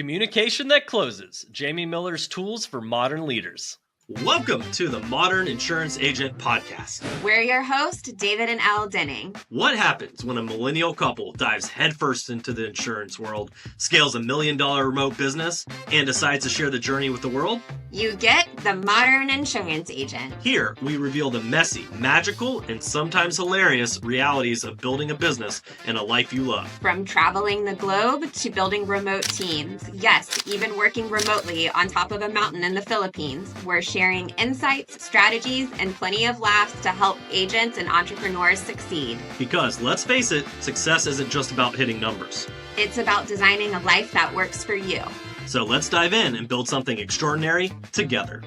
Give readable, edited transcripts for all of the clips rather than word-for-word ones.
Communication that closes. Jamie Miller's tools for modern leaders. Welcome to the Modern Insurance Agent Podcast. We're your host, David and Elle Denning. What happens when a millennial couple dives headfirst into the insurance world, scales $1 million remote business, and decides to share the journey with the world? You get the Modern Insurance Agent. Here, we reveal the messy, magical, and sometimes hilarious realities of building a business and a life you love. From traveling the globe to building remote teams. Yes, even working remotely on top of a mountain in the Philippines. We're sharing insights, strategies, and plenty of laughs to help agents and entrepreneurs succeed. Because let's face it, success isn't just about hitting numbers. It's about designing a life that works for you. So let's dive in and build something extraordinary together.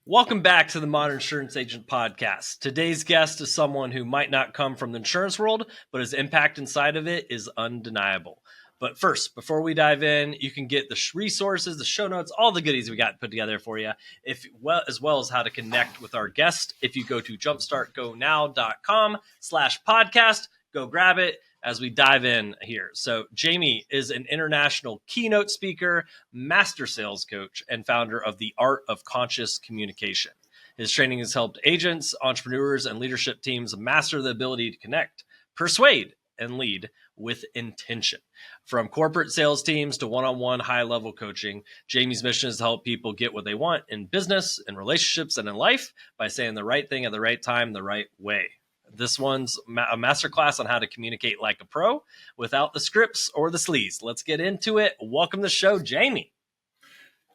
Welcome back to the Modern Insurance Agent Podcast. Today's guest is someone who might not come from the insurance world, but his impact inside of it is undeniable. But first, before we dive in, you can get the resources, the show notes, all the goodies we got put together for you, as well as how to connect with our guest. If you go to jumpstartgonow.com/podcast, go grab it as we dive in here. So Jamie is an international keynote speaker, master sales coach, and founder of The Art of Conscious Communication. His training has helped agents, entrepreneurs, and leadership teams master the ability to connect, persuade, and lead with intention. From corporate sales teams to one-on-one high-level coaching, Jamie's mission is to help people get what they want in business, in relationships, and in life by saying the right thing at the right time, the right way. This one's a masterclass on how to communicate like a pro without the scripts or the sleaze. Let's get into it. Welcome to the show, Jamie.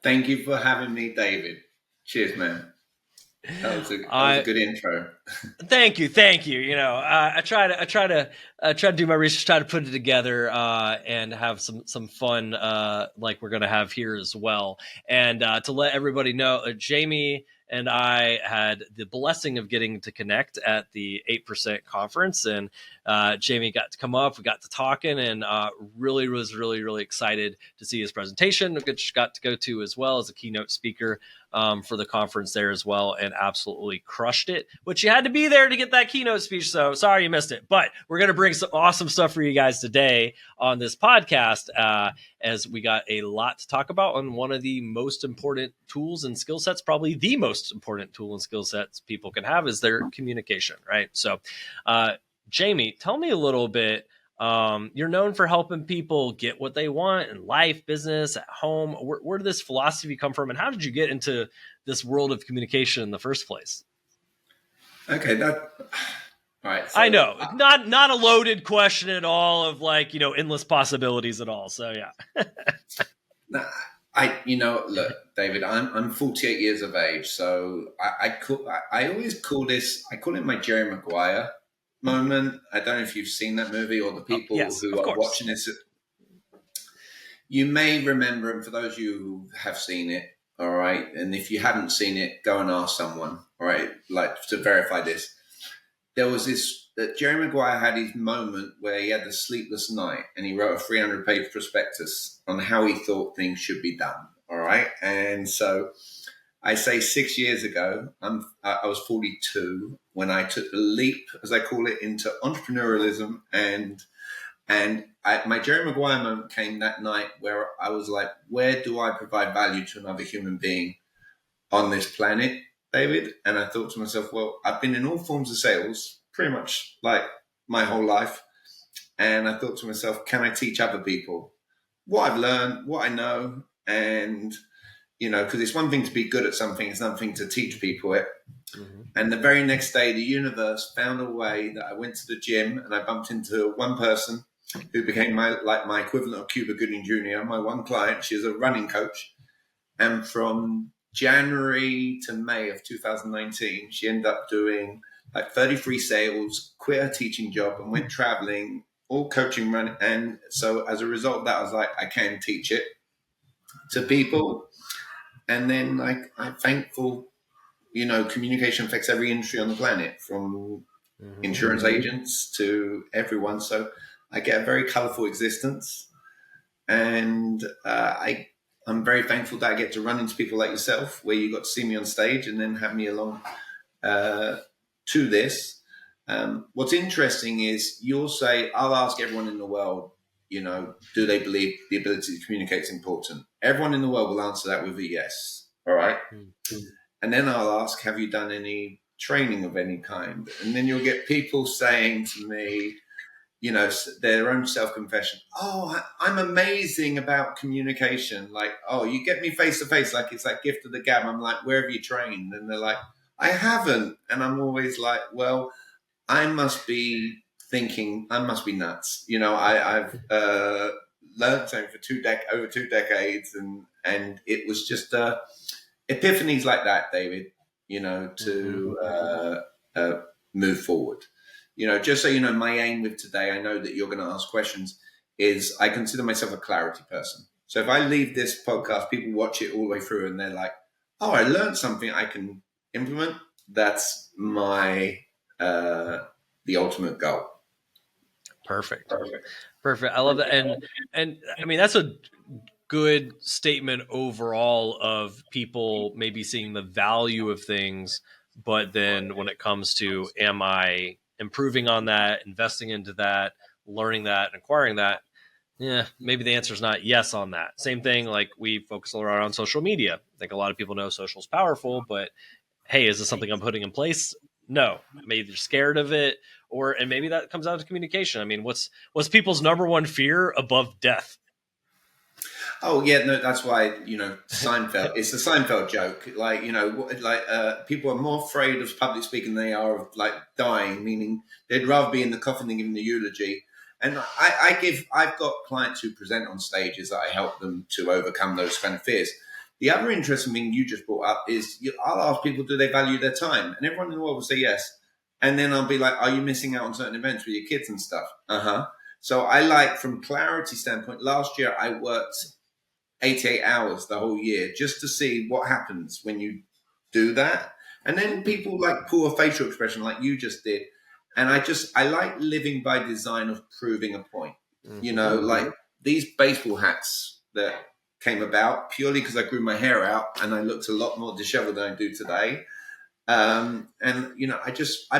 Thank you for having me, David. Cheers, man. That was a good intro. Thank you. You know, I try to do my research, try to put it together, and have some fun, like we're going to have here as well. And to let everybody know, Jamie and I had the blessing of getting to connect at the 8% conference, and Jamie got to come up. We got to talking, and really was really excited to see his presentation. Which got to go to as well as a keynote speaker for the conference there as well, and absolutely crushed it. But you had to be there to get that keynote speech, so sorry you missed it. But we're going to bring some awesome stuff for you guys today on this podcast, as we got a lot to talk about on one of the most important tools and skill sets, probably the most important tool and skill sets people can have is their communication, right? So, Jamie, tell me a little bit. You're known for helping people get what they want in life, business, at home. Where did this philosophy come from, and how did you get into this world of communication in the first place? Okay, all right. So, I know, not a loaded question at all of endless possibilities at all. So yeah. Look, David, I'm 48 years of age, so I always call it my Jerry Maguire moment. I don't know if you've seen that movie or the people who are watching this. You may remember, and for those of you who have seen it, all right, and if you haven't seen it, go and ask someone, all right, like to verify this. There was that Jerry Maguire had his moment where he had the sleepless night and he wrote a 300-page prospectus on how he thought things should be done, all right? And so I say 6 years ago, I was 42 when I took the leap, as I call it, into entrepreneurialism, and my Jerry Maguire moment came that night where I was like, where do I provide value to another human being on this planet, David? And I thought to myself, well, I've been in all forms of sales pretty much like my whole life, and I thought to myself, can I teach other people what I've learned, what I know? And because it's one thing to be good at something, it's another thing to teach people it. Mm-hmm. And the very next day, the universe found a way that I went to the gym and I bumped into one person who became my equivalent of Cuba Gooding Jr., my one client. She's a running coach. And from January to May of 2019, she ended up doing like 33 sales, quit her teaching job and went traveling, all coaching, running. And so as a result of that, I was like, I can teach it to people. And then I'm thankful, communication affects every industry on the planet, from insurance agents to everyone. So I get a very colorful existence. And I'm very thankful that I get to run into people like yourself, where you got to see me on stage and then have me along to this. What's interesting is you'll say, I'll ask everyone in the world, do they believe the ability to communicate is important? Everyone in the world will answer that with a yes. All right. And then I'll ask, have you done any training of any kind? And then you'll get people saying to me, their own self-confession. Oh, I'm amazing about communication. Like, oh, you get me face to face, like it's that gift of the gab. I'm like, where have you trained? And they're like, I haven't. And I'm always like, well, I must be thinking, I must be nuts. I've learned something for over 2 decades, and it was just epiphanies like that, David, to move forward. Just so you know, my aim with today, I know that you're going to ask questions, is I consider myself a clarity person. So if I leave this podcast, people watch it all the way through and they're like, oh, I learned something I can implement. That's my, the ultimate goal. Perfect. I love that. And I mean, that's a good statement overall of people maybe seeing the value of things, but then when it comes to, am I improving on that, investing into that, learning that, and acquiring that? Yeah, maybe the answer is not yes on that. Same thing, like we focus a lot on social media. I think a lot of people know social is powerful, but hey, is this something I'm putting in place? No, maybe they're scared of it, and maybe that comes down to communication. I mean, what's people's number one fear above death? Oh yeah, no, that's why Seinfeld. It's a Seinfeld joke. Like people are more afraid of public speaking than they are of like dying. Meaning they'd rather be in the coffin than giving the eulogy. And I've got clients who present on stages that I help them to overcome those kind of fears. The other interesting thing you just brought up is I'll ask people, do they value their time? And everyone in the world will say yes. And then I'll be like, are you missing out on certain events with your kids and stuff? So I like, from clarity standpoint, last year I worked 88 hours the whole year just to see what happens when you do that. And then people like pull a facial expression like you just did. And I like living by design of proving a point. Like these baseball hats that came about purely because I grew my hair out and I looked a lot more disheveled than I do today. I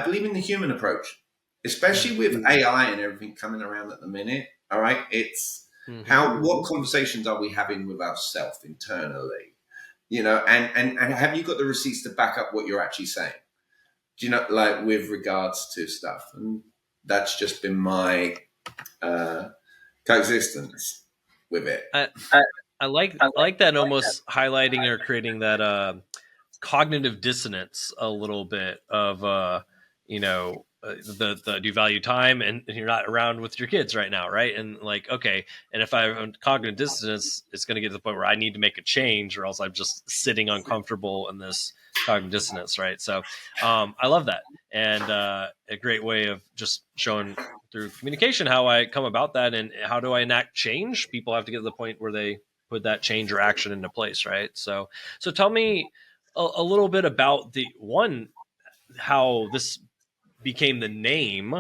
believe in the human approach, especially with AI and everything coming around at the minute. All right. It's what conversations are we having with ourselves internally, and have you got the receipts to back up what you're actually saying? Like with regards to stuff. And that's just been my coexistence with it. I like that, almost highlighting or creating that cognitive dissonance a little bit of the do you value time and you're not around with your kids right now, right? And like, okay, and if I have cognitive dissonance, it's going to get to the point where I need to make a change, or else I'm just sitting uncomfortable in this cognitive dissonance, right? So I love that, and a great way of just showing through communication how I come about that and how do I enact change. People have to get to the point where they put that change or action into place, right? So tell me a little bit about how this became the name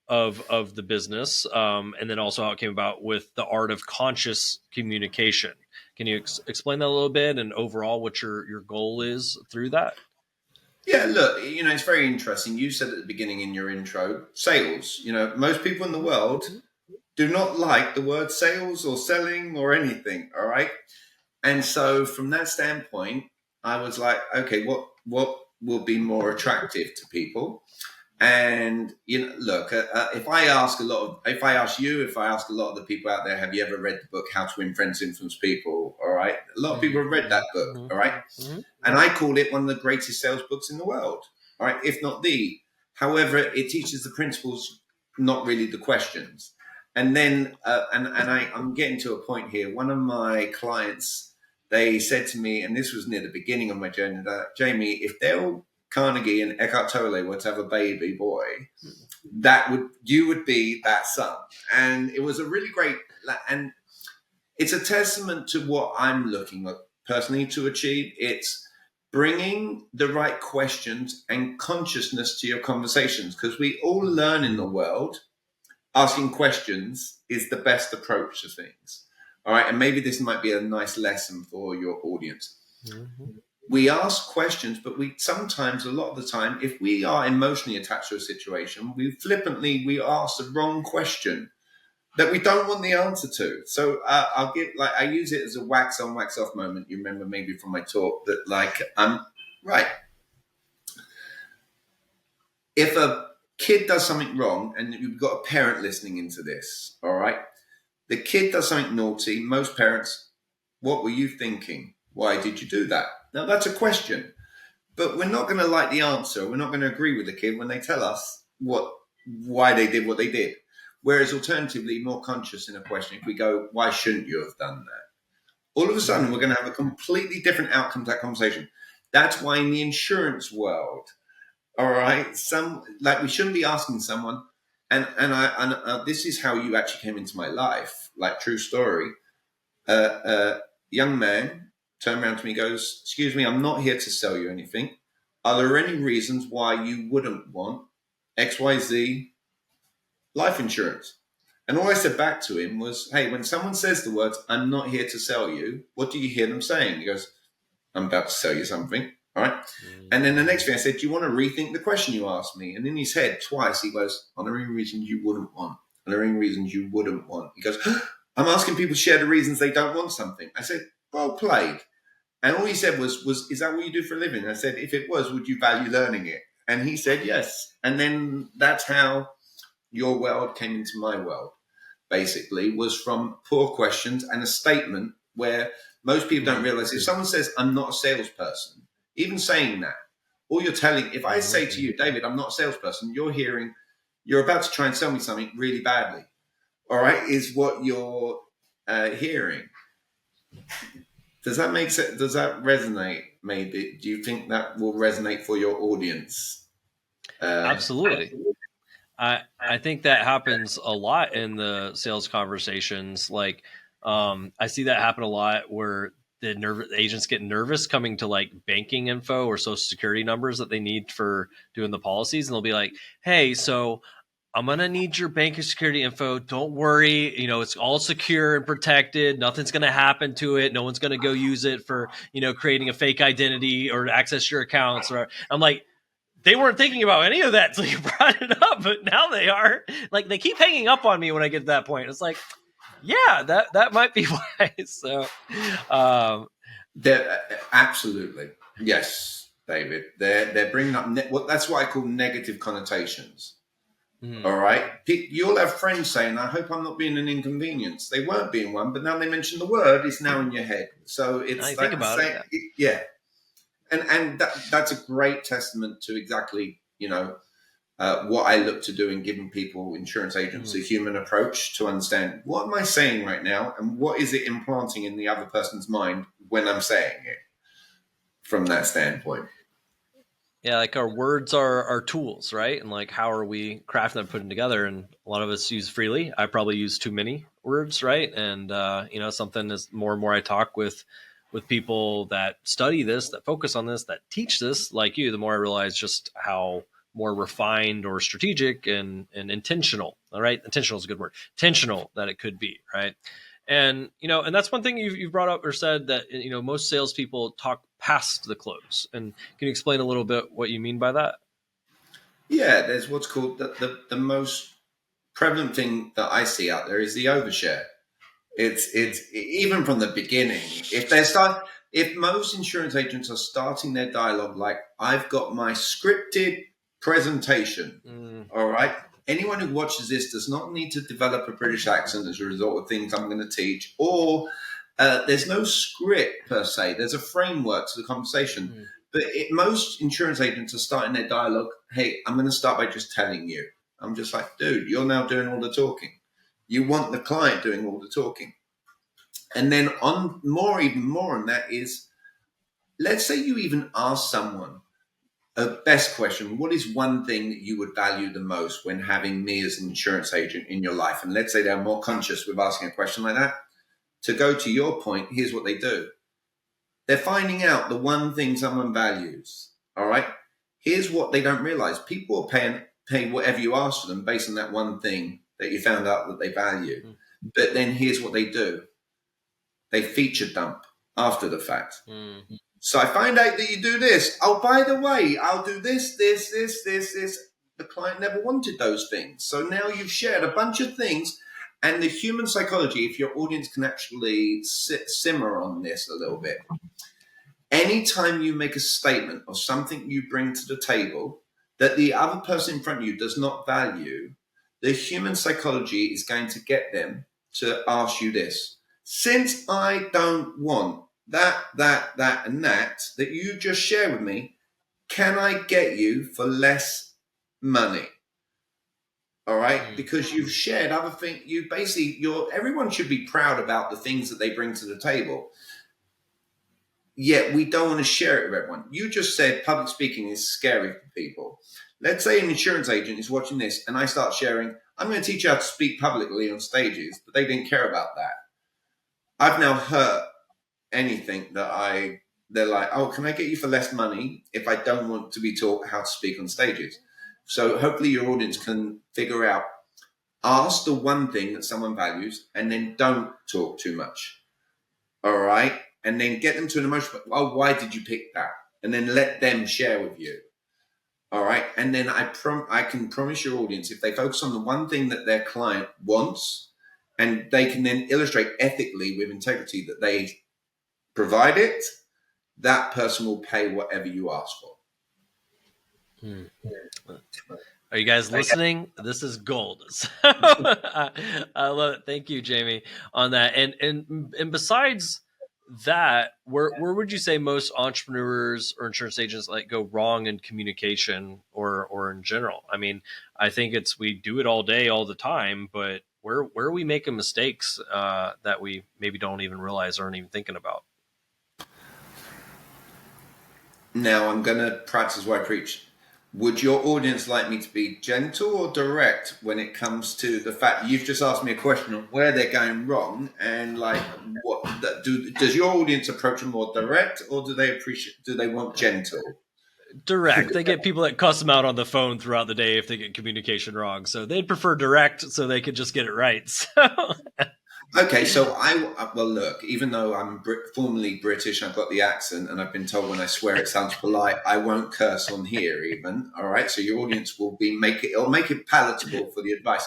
of the business, and then also how it came about with the art of conscious communication. Can you explain that a little bit, and overall what your goal is through that? Yeah, look, it's very interesting. You said at the beginning in your intro, sales. Most people in the world do not like the word sales or selling or anything. All right. And so from that standpoint, I was like, okay, what will be more attractive to people? And look, if I ask a lot of the people out there, have you ever read the book How to Win Friends, Influence People? All right, a lot of people have read that book. All right, and I call it one of the greatest sales books in the world. All right, if not the. However, it teaches the principles, not really the questions. And then, I'm getting to a point here. One of my clients, they said to me, and this was near the beginning of my journey, that Jamie, if Dale Carnegie and Eckhart Tolle were to have a baby boy, you would be that son. And it was a really great, and it's a testament to what I'm looking at personally to achieve. It's bringing the right questions and consciousness to your conversations, because we all learn in the world. Asking questions is the best approach to things. All right. And maybe this might be a nice lesson for your audience. We ask questions, but sometimes, a lot of the time, if we are emotionally attached to a situation, we ask the wrong question. that we don't want the answer to. So I'll give, like, I use it as a wax on, wax off moment. You remember maybe from my talk that, like, right. If a kid does something wrong, and you've got a parent listening into this, all right? The kid does something naughty. Most parents, what were you thinking? Why did you do that? Now, that's a question. But we're not going to like the answer. We're not going to agree with the kid when they tell us why they did what they did. Whereas alternatively, more conscious in a question, if we go, why shouldn't you have done that? All of a sudden, we're going to have a completely different outcome to that conversation. That's why in the insurance world, all right, we shouldn't be asking someone, and this is how you actually came into my life, like, true story. Young man turned around to me and goes, excuse me, I'm not here to sell you anything. Are there any reasons why you wouldn't want XYZ life insurance? And all I said back to him was, hey, when someone says the words, I'm not here to sell you, what do you hear them saying? He goes, I'm about to sell you something. All right. And then the next thing I said, do you want to rethink the question you asked me? And in his head, twice, he goes, are there any reasons you wouldn't want? Are there any reasons you wouldn't want? He goes, I'm asking people to share the reasons they don't want something. I said, well played. And all he said was, is that what you do for a living? I said, if it was, would you value learning it? And he said, yes. And then that's how your world came into my world, basically, was from poor questions and a statement where most people don't realize, if someone says, I'm not a salesperson, even saying that, all you're telling, if I say to you, David, I'm not a salesperson, you're about to try and sell me something really badly, all right, is what you're hearing. Does that make sense? Does that resonate, maybe? Do you think that will resonate for your audience? Absolutely. I think that happens a lot in the sales conversations. Like, I see that happen a lot where the agents get nervous coming to, like, banking info or social security numbers that they need for doing the policies. And they'll be like, hey, so I'm going to need your bank and security info. Don't worry. It's all secure and protected. Nothing's going to happen to it. No one's going to go use it for, creating a fake identity or to access your accounts. Or I'm like, they weren't thinking about any of that until you brought it up, but now they are. Like, they keep hanging up on me when I get to that point. It's like, yeah, that might be why. So, absolutely, yes, David. They're bringing up that's what I call negative connotations. All right, you'll have friends saying, "I hope I'm not being an inconvenience." They weren't being one, but now they mention the word, it's now in your head. So it's like, think about it. Yeah. And that's a great testament to exactly, what I look to do in giving people, insurance agents, a human approach to understand, what am I saying right now? And what is it implanting in the other person's mind when I'm saying it from that standpoint? Yeah, like, our words are our tools, right? And, like, how are we crafting them, putting together? And a lot of us use freely. I probably use too many words, right? And, something is more and more I talk with people that study this, that focus on this, that teach this, like you, the more I realize just how more refined or strategic and intentional, all right? Intentional is a good word. Intentional that it could be, right? And, and that's one thing you've brought up or said, that, most salespeople talk past the close. And can you explain a little bit what you mean by that? Yeah, there's what's called the most prevalent thing that I see out there is the overshare. It's even from the beginning. If most insurance agents are starting their dialogue like, I've got my scripted presentation, all right? Anyone who watches this does not need to develop a British accent as a result of things I'm going to teach, or there's no script per se. There's a framework to the conversation. But most insurance agents are starting their dialogue, hey, I'm going to start by just telling you. I'm just like, dude, you're now doing all the talking. You want the client doing all the talking. And then even more on that is, let's say you even ask someone a best question, what is one thing that you would value the most when having me as an insurance agent in your life? And let's say they're more conscious with asking a question like that. To go to your point, here's what they do. They're finding out the one thing someone values, all right? Here's what they don't realize. People will pay whatever you ask for them based on that one thing that you found out that they value. But then here's what they do. They feature dump after the fact. So I find out that you do this. Oh, by the way, I'll do this. The client never wanted those things. So now you've shared a bunch of things, And the human psychology, if your audience can actually simmer on this a little bit, anytime you make a statement or something you bring to the table that the other person in front of you does not value, the human psychology is going to get them to ask you this. Since I don't want that, and that you just share with me, can I get you for less money? All right, because you've shared other things. Everyone should be proud about the things that they bring to the table. Yet we don't want to share it with everyone. You just said public speaking is scary for people. Let's say an insurance agent is watching this and I start sharing, I'm going to teach you how to speak publicly on stages, but they didn't care about that. I've now hurt anything they're like, oh, can I get you for less money if I don't want to be taught how to speak on stages? So hopefully your audience can figure out, ask the one thing that someone values and then don't talk too much. All right. And then get them to an emotion. Well, why did you pick that? And then let them share with you. All right. And then I can promise your audience, if they focus on the one thing that their client wants, and they can then illustrate ethically with integrity that they provide it, that person will pay whatever you ask for. Are you guys listening? This is gold. So, I love it. Thank you, Jamie, on that. And besides that, where would you say most entrepreneurs or insurance agents go wrong in communication or in general? I mean, I think we do it all day, all the time, but where are we making mistakes that we maybe don't even realize or aren't even thinking about? Now I'm going to practice what I preach. Would your audience like me to be gentle or direct when it comes to the fact you've just asked me a question on where they're going wrong, and does your audience approach them more direct, or do they want gentle? Direct. They get people that cuss them out on the phone throughout the day if they get communication wrong. So they'd prefer direct so they could just get it right. So. Okay, so look, even though I'm formerly British, I've got the accent, and I've been told when I swear it sounds polite, I won't curse on here even, all right? So your audience will make it palatable for the advice.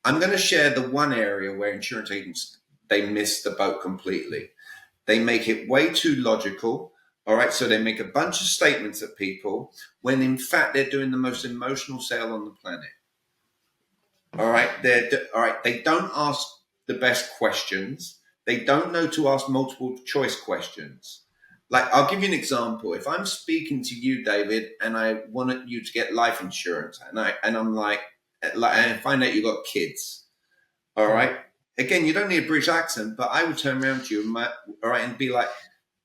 I'm going to share the one area where insurance agents, they miss the boat completely. They make it way too logical, all right? So they make a bunch of statements at people when in fact they're doing the most emotional sale on the planet. All right, they don't ask the best questions. They don't know to ask multiple choice questions. Like, I'll give you an example. If I'm speaking to you, David, and I wanted you to get life insurance, and I'm like, and I find out you got kids. All right. Again, you don't need a British accent, but I would turn around to you, and be like,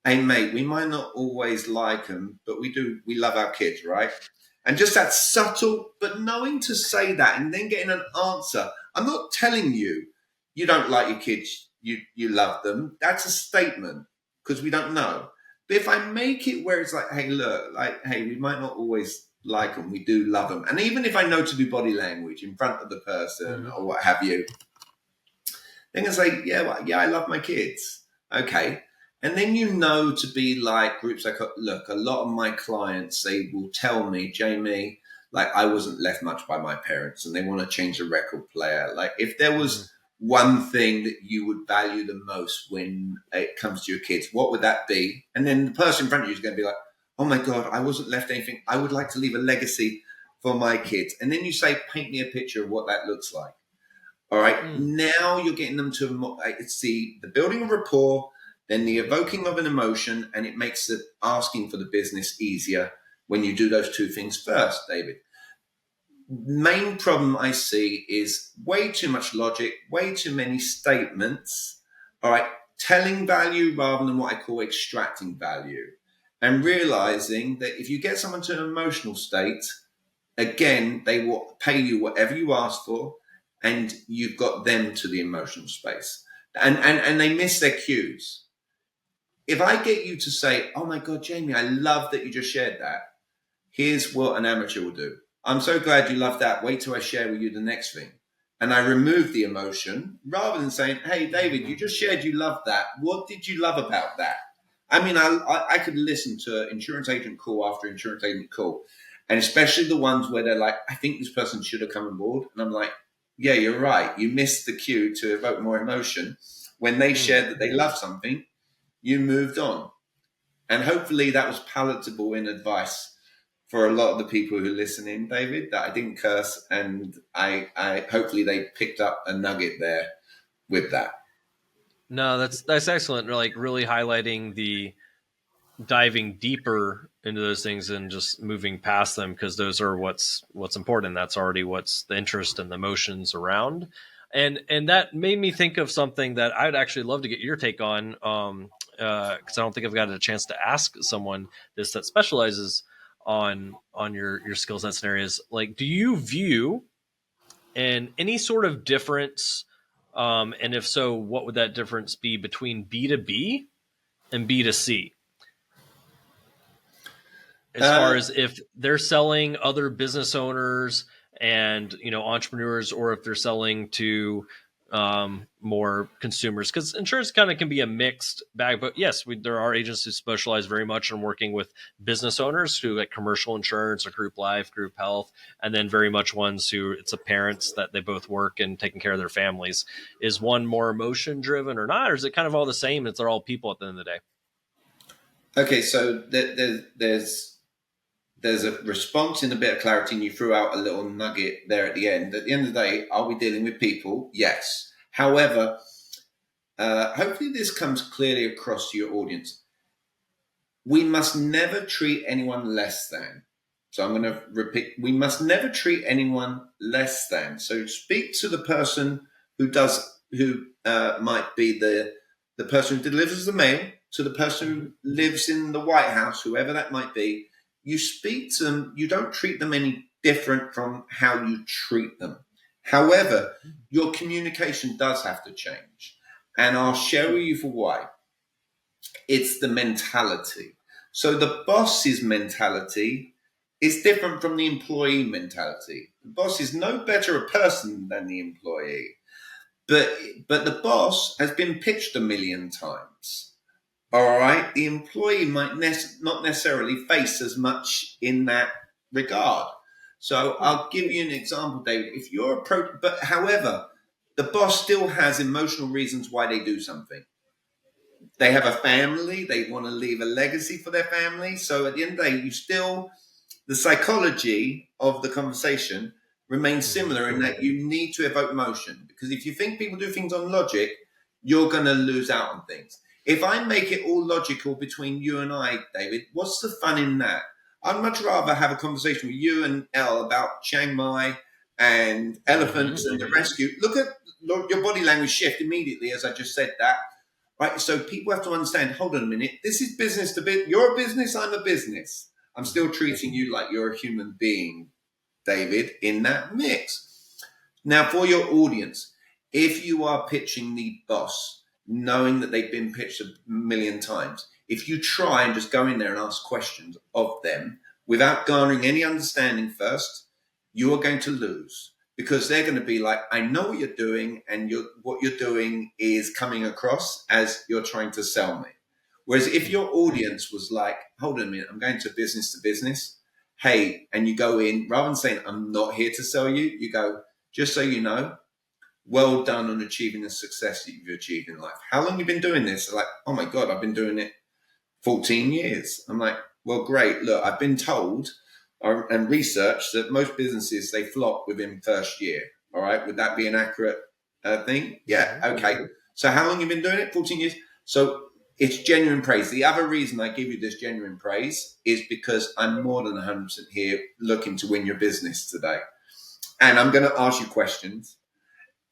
hey, mate, we might not always like them, but we love our kids, right? And just that subtle, but knowing to say that and then getting an answer. I'm not telling you don't like your kids, you love them. That's a statement because we don't know. But if I make it where it's like, hey, look, hey, we might not always like them, we do love them. And even if I know to do body language in front of the person or what have you, then I say, yeah, I love my kids. Okay. And then to be like groups like, look, a lot of my clients, they will tell me, Jamie, I wasn't left much by my parents and they want to change the record player. Like, if there was one thing that you would value the most when it comes to your kids, what would that be? And then the person in front of you is going to be like, oh my God, I wasn't left anything. I would like to leave a legacy for my kids. And then you say, paint me a picture of what that looks like. All right. Now you're getting them to see the building of rapport, then the evoking of an emotion, and it makes the asking for the business easier when you do those two things first, David. Main problem I see is way too much logic, way too many statements, all right, telling value rather than what I call extracting value, and realizing that if you get someone to an emotional state, again, they will pay you whatever you ask for, and you've got them to the emotional space. And they miss their cues. If I get you to say, oh my God, Jamie, I love that you just shared that. Here's what an amateur will do. I'm so glad you love that. Wait till I share with you the next thing. And I remove the emotion rather than saying, hey, David, you just shared you love that. What did you love about that? I mean, I could listen to insurance agent call after insurance agent call. And especially the ones where they're like, I think this person should have come on board. And I'm like, yeah, you're right. You missed the cue to evoke more emotion. When they shared that they love something, you moved on. And hopefully that was palatable in advice for a lot of the people who listen in, David, that I didn't curse. And I hopefully they picked up a nugget there with that. No, that's excellent. Like really highlighting the diving deeper into those things and just moving past them, because those are what's important. That's already what's the interest and the emotions around. And that made me think of something that I'd actually love to get your take on, because I don't think I've got a chance to ask someone this that specializes on your skill sets and areas. Like, do you view and any sort of difference, and if so, what would that difference be between B2B and B2C? As far as if they're selling other business owners and entrepreneurs, or if they're selling to more consumers, because insurance kind of can be a mixed bag. But yes, there are agents who specialize very much in working with business owners who like commercial insurance or group life, group health, and then very much ones who it's a parents that they both work and taking care of their families. Is one more emotion driven or not, or is it kind of all the same? They're all people at the end of the day. Okay, so there's a response in a bit of clarity, and you threw out a little nugget there at the end. At the end of the day, are we dealing with people? Yes. However, hopefully this comes clearly across to your audience. We must never treat anyone less than. So I'm going to repeat, we must never treat anyone less than. So speak to the person who might be the person who delivers the mail, to the person who lives in the White House, whoever that might be. You speak to them, you don't treat them any different from how you treat them. However, your communication does have to change. And I'll share with you for why. It's the mentality. So the boss's mentality is different from the employee mentality. The boss is no better a person than the employee. But the boss has been pitched 1 million times. All right, the employee might not necessarily face as much in that regard. So I'll give you an example, David. If you're but however, the boss still has emotional reasons why they do something. They have a family. They want to leave a legacy for their family. So at the end of the day, the psychology of the conversation remains similar in that you need to evoke emotion. Because if you think people do things on logic, you're going to lose out on things. If I make it all logical between you and I, David, what's the fun in that? I'd much rather have a conversation with you and Elle about Chiang Mai and elephants and the rescue. Look at your body language shift immediately as I just said that. Right? So people have to understand, hold on a minute, this is business to business. You're a business, I'm a business. I'm still treating you like you're a human being, David, in that mix. Now, for your audience, if you are pitching the boss, knowing that they've been pitched 1 million times, if you try and just go in there and ask questions of them without garnering any understanding first, you are going to lose, because they're going to be like, I know what you're doing, and what you're doing is coming across as you're trying to sell me. Whereas if your audience was like, hold on a minute, I'm going to business, hey, and you go in, rather than saying, I'm not here to sell you, you go, just so you know, well done on achieving the success that you've achieved in life. How long have you been doing this? They're like, oh my God, I've been doing it 14 years. I'm like, well, great. Look, I've been told and researched that most businesses, they flop within first year. All right. Would that be an accurate thing? Yeah. Okay. So how long have you been doing it? 14 years. So it's genuine praise. The other reason I give you this genuine praise is because I'm more than 100% here looking to win your business today. And I'm going to ask you questions.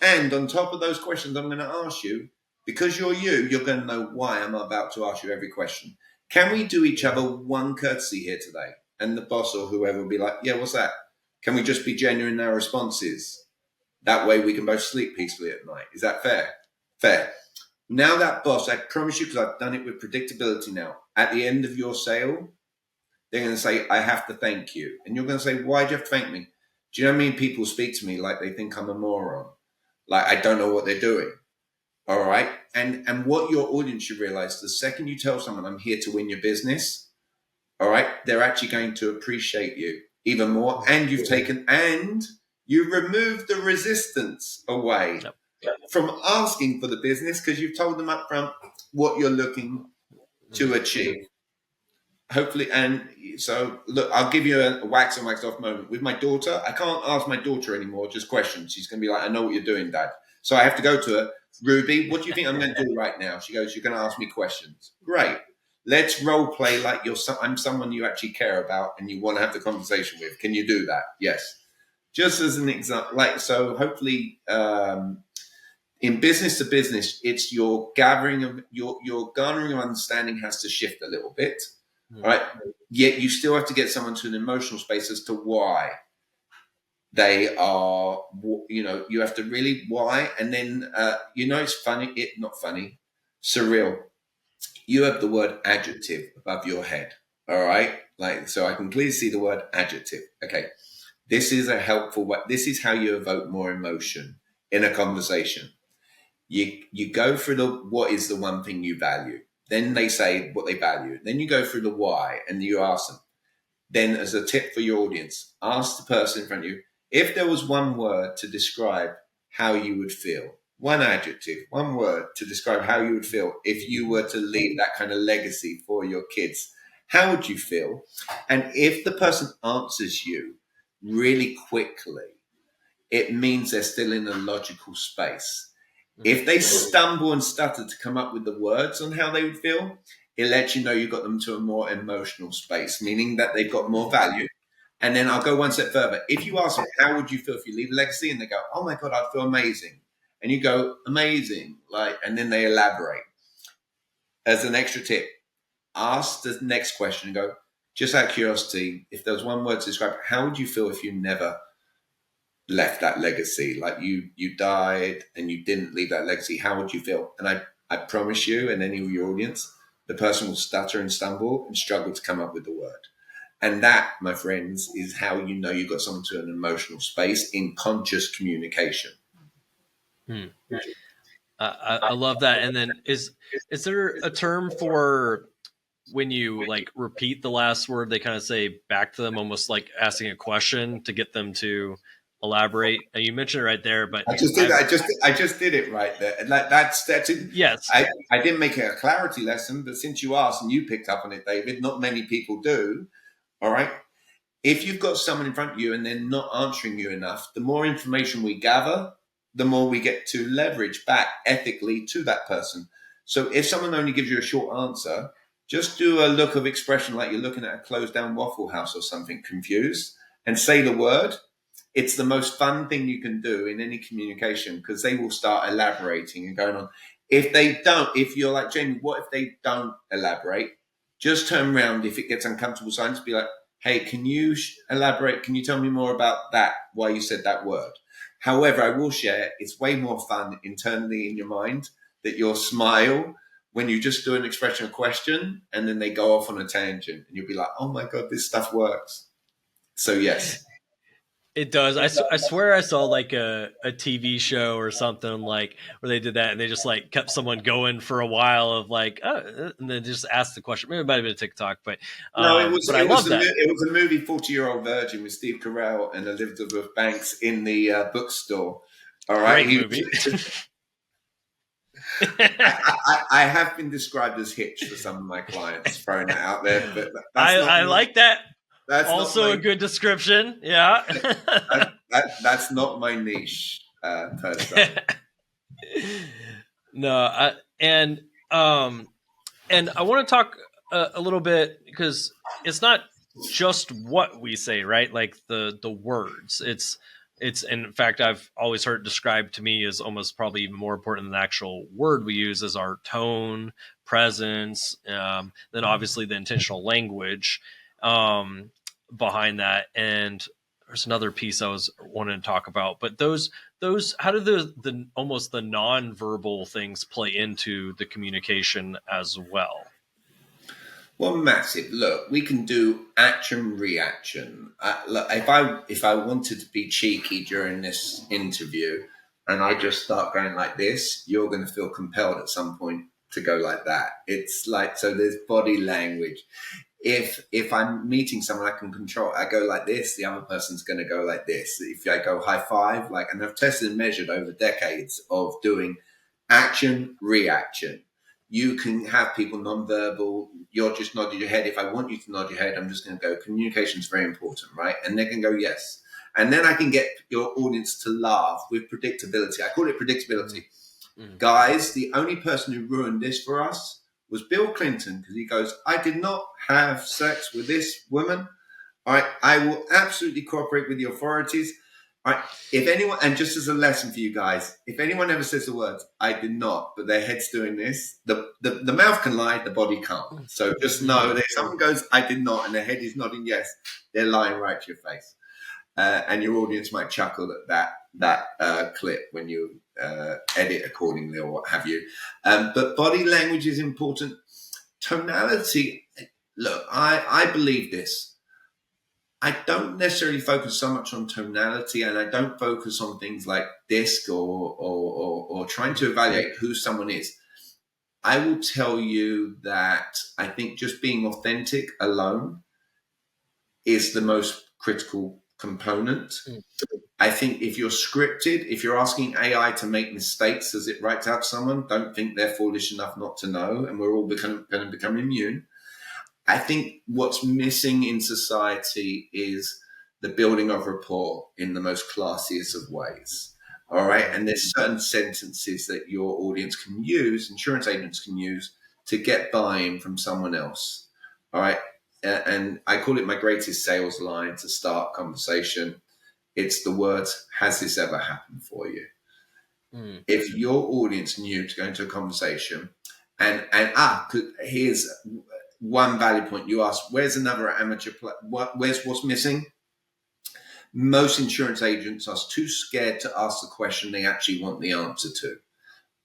And on top of those questions I'm going to ask you, because you're going to know why I'm about to ask you every question. Can we do each other one courtesy here today? And the boss or whoever will be like, yeah, what's that? Can we just be genuine in our responses? That way we can both sleep peacefully at night. Is that fair? Fair. Now that boss, I promise you, because I've done it with predictability now, at the end of your sale, they're going to say, I have to thank you. And you're going to say, why do you have to thank me? Do you know how many people speak to me like they think I'm a moron? Like I don't know what they're doing. All right. And what your audience should realize, the second you tell someone I'm here to win your business, all right, they're actually going to appreciate you even more. And you've You remove the resistance away from asking for the business because you've told them up front what you're looking to achieve. Hopefully, and so look, I'll give you a wax and wax off moment. With my daughter, I can't ask my daughter anymore just questions. She's going to be like, I know what you're doing, Dad. So I have to go to her. Ruby, what do you think I'm going to do right now? She goes, you're going to ask me questions. Great. Let's role play like I'm someone you actually care about and you want to have the conversation with. Can you do that? Yes. Just as an example, so hopefully, in business to business, it's your gathering of your garnering of understanding has to shift a little bit. Right. Yet you still have to get someone to an emotional space as to why they are, you have to really why. And then, it's funny, not funny, surreal. You have the word adjective above your head. All right. So I can clearly see the word adjective. Okay. This is a helpful way. This is how you evoke more emotion in a conversation. You go through what is the one thing you value. Then they say what they value. Then you go through the why and you ask them. Then as a tip for your audience, ask the person in front of you, if there was one word to describe how you would feel, one adjective, one word to describe how you would feel if you were to leave that kind of legacy for your kids, how would you feel? And if the person answers you really quickly, it means they're still in a logical space. If they stumble and stutter to come up with the words on how they would feel, it lets you know you got them to a more emotional space, meaning that they've got more value. And then I'll go one step further. If you ask them, how would you feel if you leave a legacy? And they go, oh my God, I'd feel amazing. And you go, amazing. And then they elaborate. As an extra tip, ask the next question and go, just out of curiosity, if there was one word to describe, how would you feel if you never left that legacy? Like you died and you didn't leave that legacy, how would you feel? And I promise you and any of your audience, the person will stutter and stumble and struggle to come up with the word. And that, my friends, is how you know you've got someone to an emotional space in conscious communication. I love that. And then is there a term for when you repeat the last word, they kind of say back to them, almost like asking a question to get them to elaborate? And you mentioned it right there, but I just did. I just did it right there. And that's it. Yes. I didn't make it a clarity lesson, but since you asked and you picked up on it, David, not many people do. All right. If you've got someone in front of you and they're not answering you enough, the more information we gather, the more we get to leverage back ethically to that person. So if someone only gives you a short answer, just do a look of expression like you're looking at a closed down Waffle House or something, confused, and say the word. It's the most fun thing you can do in any communication because they will start elaborating and going on. If they don't, if you're like, Jamie, what if they don't elaborate? Just turn around if it gets uncomfortable silence, be like, hey, can you elaborate? Can you tell me more about that, why you said that word? However, I will share, it's way more fun internally in your mind that you'll smile when you just do an expression of question and then they go off on a tangent and you'll be like, oh my God, this stuff works. So yes. It does. I swear I saw a TV show or something where they did that and they just kept someone going for a while of and then just asked the question. Maybe it might have been a TikTok, but no, it was. But I love that. It was a movie, 40-Year-Old Virgin, with Steve Carell and Elizabeth Banks in the bookstore. All right, great movie. I have been described as Hitch for some of my clients, throwing that out there, but I like that. That's also a good description. Yeah. That's not my niche, per se. No, and I want to talk a little bit because it's not just what we say, right? Like the words. It's in fact, I've always heard it described to me as almost probably even more important than the actual word we use is our tone, presence, then obviously the intentional language behind that. And there's another piece I was wanting to talk about, but those how do the almost the nonverbal things play into the communication as well? Well, massive. Look, we can do action reaction. Look, if I wanted to be cheeky during this interview, and I just start going like this, you're going to feel compelled at some point to go like that. It's so there's body language. if I'm meeting someone, I can control. I go like this, the other person's going to go like this. If I go high five, like, and I've tested and measured over decades of doing action, reaction. You can have people nonverbal. You're just nodding your head. If I want you to nod your head, I'm just going to go, communication is very important, right? And they can go, yes. And then I can get your audience to laugh with predictability. I call it predictability. Guys, the only person who ruined this for us was Bill Clinton, because he goes, I did not have sex with this woman. All right, I will absolutely cooperate with the authorities. All right, if anyone, and just as a lesson for you guys, if anyone ever says the words, I did not, but their head's doing this, the mouth can lie, the body can't. So just know that if someone goes, I did not, and their head is nodding yes, they're lying right to your face. And your audience might chuckle at that clip when you edit accordingly or what have you. But body language is important. Tonality, look, I believe this. I don't necessarily focus so much on tonality, and I don't focus on things like disc or trying to evaluate who someone is. I will tell you that I think just being authentic alone is the most critical component. I think if you're scripted, if you're asking AI to make mistakes as it writes out someone, don't think they're foolish enough not to know, and we're all going to become immune. I think what's missing in society is the building of rapport in the most classiest of ways. All right. And there's certain sentences that your audience can use, insurance agents can use to get buy-in from someone else. All right. And I call it my greatest sales line to start conversation. It's the words, has this ever happened for you? If your audience knew to go into a conversation here's one value point. You ask, where's another amateur player? What's missing? Most insurance agents are too scared to ask the question they actually want the answer to.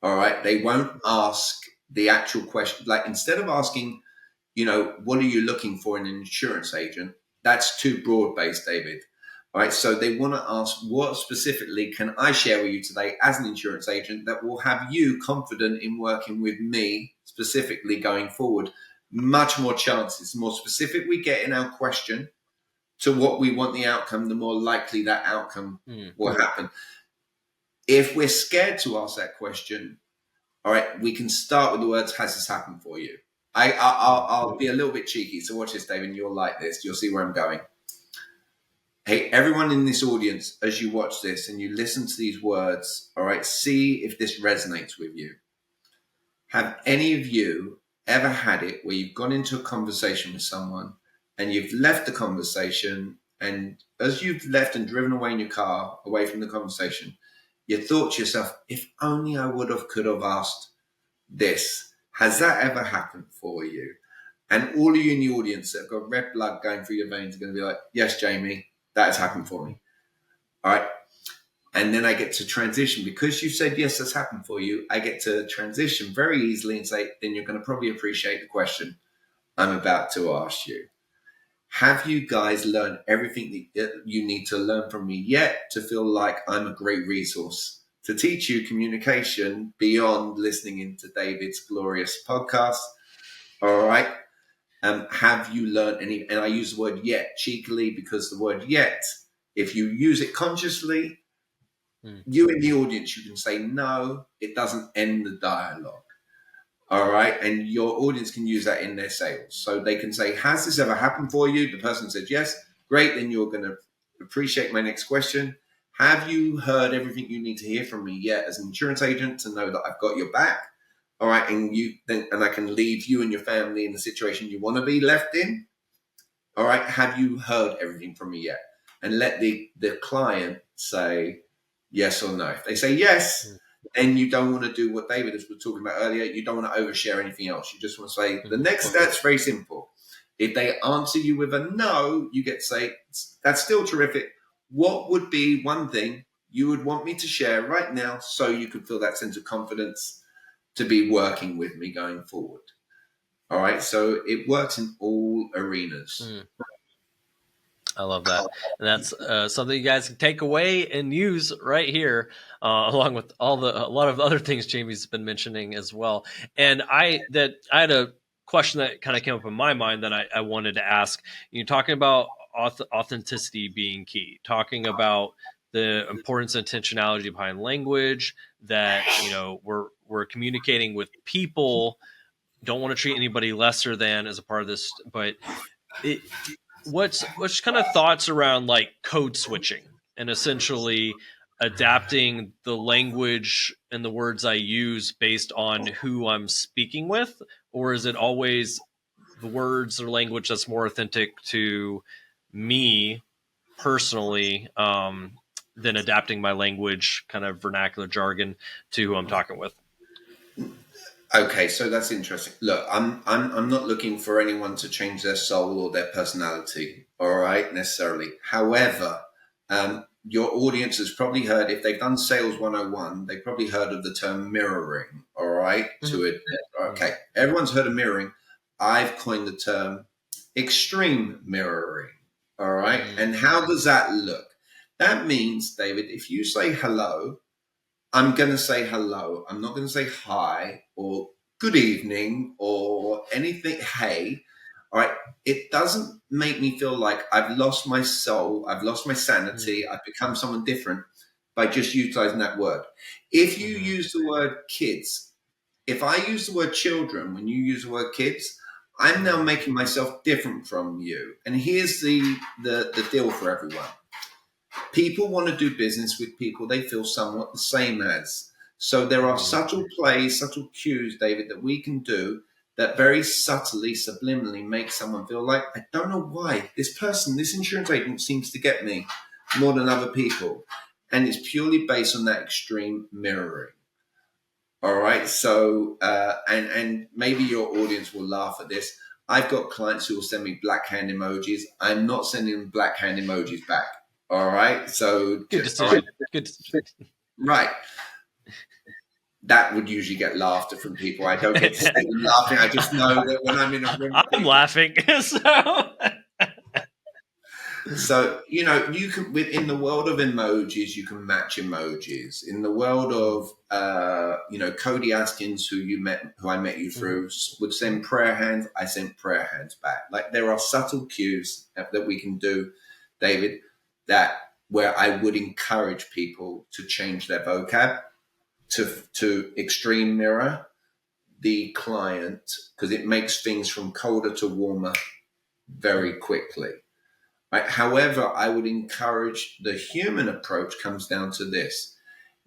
All right. They won't ask the actual question. Like, instead of asking, what are you looking for in an insurance agent? That's too broad-based, David. All right. So they want to ask, what specifically can I share with you today as an insurance agent that will have you confident in working with me specifically going forward? Much more chances. The more specific we get in our question to what we want the outcome, the more likely that outcome will happen. If we're scared to ask that question, all right, we can start with the words, has this happened for you? I'll be a little bit cheeky. So watch this, David, and you'll like this. You'll see where I'm going. Hey, everyone in this audience, as you watch this and you listen to these words, all right, see if this resonates with you. Have any of you ever had it where you've gone into a conversation with someone and you've left the conversation, and as you've left and driven away in your car away from the conversation, you thought to yourself, if only I could have asked this. Has that ever happened for you? And all of you in the audience that have got red blood going through your veins are going to be like, yes, Jamie, that has happened for me. All right. And then I get to transition. Because you said, yes, that's happened for you, I get to transition very easily and say, then you're going to probably appreciate the question I'm about to ask you. Have you guys learned everything that you need to learn from me yet to feel like I'm a great resource to teach you communication beyond listening into David's glorious podcast? All right. Have you learned any? And I use the word yet cheekily because the word yet, if you use it consciously, you in the audience, you can say, no, it doesn't end the dialogue. All right. And your audience can use that in their sales. So they can say, has this ever happened for you? The person says, yes. Great. Then you're going to appreciate my next question. Have you heard everything you need to hear from me yet as an insurance agent to know that I've got your back? All right. And I can leave you and your family in the situation you want to be left in. All right. Have you heard everything from me yet? And let the client say yes or no. If they say yes, then you don't want to do what David was talking about earlier. You don't want to overshare anything else. You just want to say the next stat's very simple. If they answer you with a no, you get to say, that's still terrific. What would be one thing you would want me to share right now so you could feel that sense of confidence to be working with me going forward? All right. So it works in all arenas. I love that. And that's something you guys can take away and use right here, along with a lot of other things Jamie's been mentioning as well. And I had a question that kind of came up in my mind that I wanted to ask. You're talking about authenticity being key, talking about the importance and intentionality behind language, that, you know, we're communicating with people, don't want to treat anybody lesser than as a part of this. But what's kind of thoughts around like code switching and essentially adapting the language and the words I use based on who I'm speaking with? Or is it always the words or language that's more authentic to me personally, than adapting my language, kind of vernacular jargon, to who I'm talking with? Okay, so that's interesting. Look, I'm not looking for anyone to change their soul or their personality, all right, necessarily. However, your audience has probably heard, if they've done Sales 101, they've probably heard of the term mirroring, all right? To it, okay, everyone's heard of mirroring. I've coined the term extreme mirroring, all right? And how does that look? That means, David, if you say hello, I'm going to say hello. I'm not going to say hi or good evening or anything. Hey, all right. It doesn't make me feel like I've lost my soul. I've lost my sanity. I've become someone different by just utilizing that word. If you use the word kids, if I use the word children, when you use the word kids, I'm now making myself different from you. And here's the deal for everyone. People want to do business with people they feel somewhat the same as. So there are subtle plays, subtle cues, David, that we can do that very subtly, subliminally make someone feel like, I don't know why this person, this insurance agent seems to get me more than other people. And it's purely based on that extreme mirroring. All right. So, and maybe your audience will laugh at this. I've got clients who will send me black hand emojis. I'm not sending them black hand emojis back. All right. So good decision. Good decision. Right. That would usually get laughter from people. I don't get to see them laughing. I just know that when I'm in a room, I'm laughing. So, you know, you can, within the world of emojis, you can match emojis. In the world of, you know, Cody Askins, who I met you through, would send prayer hands. I sent prayer hands back. Like, there are subtle cues that we can do, David, that where I would encourage people to change their vocab to extreme mirror the client, because it makes things from colder to warmer very quickly. Right? However, I would encourage the human approach comes down to this.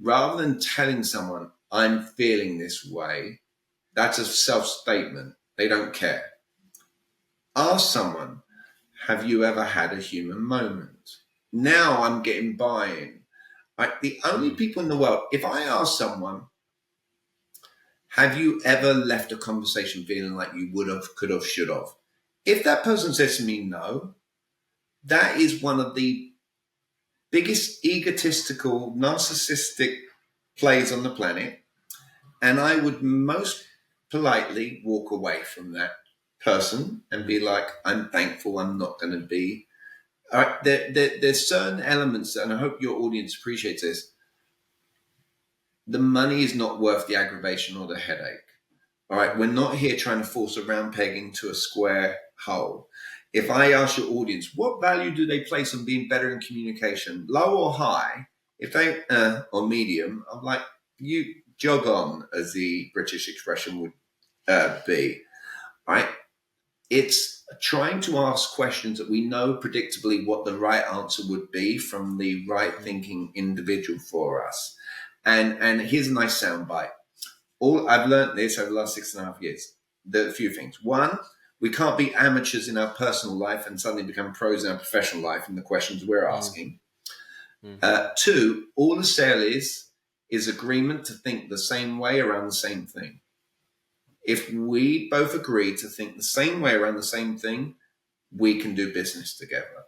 Rather than telling someone, I'm feeling this way, that's a self-statement. They don't care. Ask someone, have you ever had a human moment? Now I'm getting buy-in. Right? The only people in the world, if I ask someone, have you ever left a conversation feeling like you would have, could have, should have? If that person says to me, no, that is one of the biggest egotistical, narcissistic plays on the planet. And I would most politely walk away from that person and be like, I'm thankful I'm not going to be. All right, there's certain elements, and I hope your audience appreciates this. The money is not worth the aggravation or the headache. All right, we're not here trying to force a round peg into a square hole. If I ask your audience, what value do they place on being better in communication, low or high? If they, or medium, I'm like, you jog on, as the British expression would be. All right, it's trying to ask questions that we know predictably what the right answer would be from the right thinking individual for us. And here's a nice soundbite. I've learned this over the last 6.5 years. There are a few things. One, we can't be amateurs in our personal life and suddenly become pros in our professional life in the questions we're asking. Two, all a sale is agreement to think the same way around the same thing. If we both agree to think the same way around the same thing, we can do business together.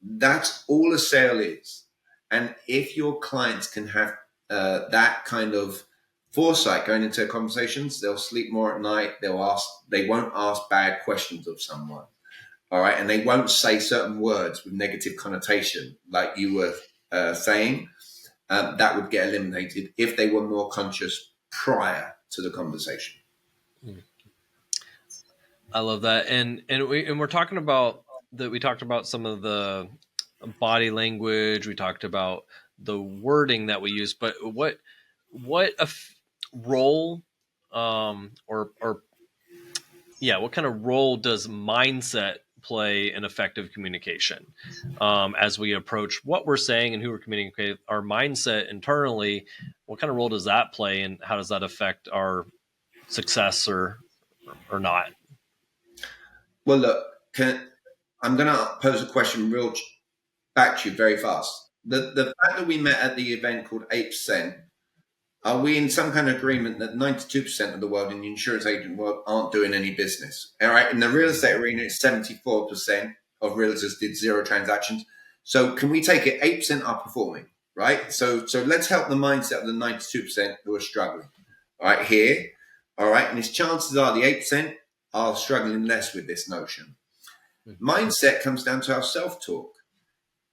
That's all a sale is. And if your clients can have that kind of foresight going into their conversations, they'll sleep more at night. They won't ask bad questions of someone. All right. And they won't say certain words with negative connotation, like you were saying. That would get eliminated if they were more conscious prior to the conversation. I love that. And we're talking about that. We talked about some of the body language. We talked about the wording that we use, but what role, or yeah, what kind of role does mindset play in effective communication, as we approach what we're saying and who we're communicating with? Our mindset internally, what kind of role does that play, and how does that affect our success or not? Well, look, I'm going to pose a question back to you very fast. The fact that we met at the event called 8%, are we in some kind of agreement that 92% of the world in the insurance agent world aren't doing any business? All right. In the real estate arena, it's 74% of realtors did zero transactions. So can we take it 8% are performing, right? So let's help the mindset of the 92% who are struggling. All right, here. All right. And its chances are the 8% are struggling less with this notion. Mindset comes down to our self-talk.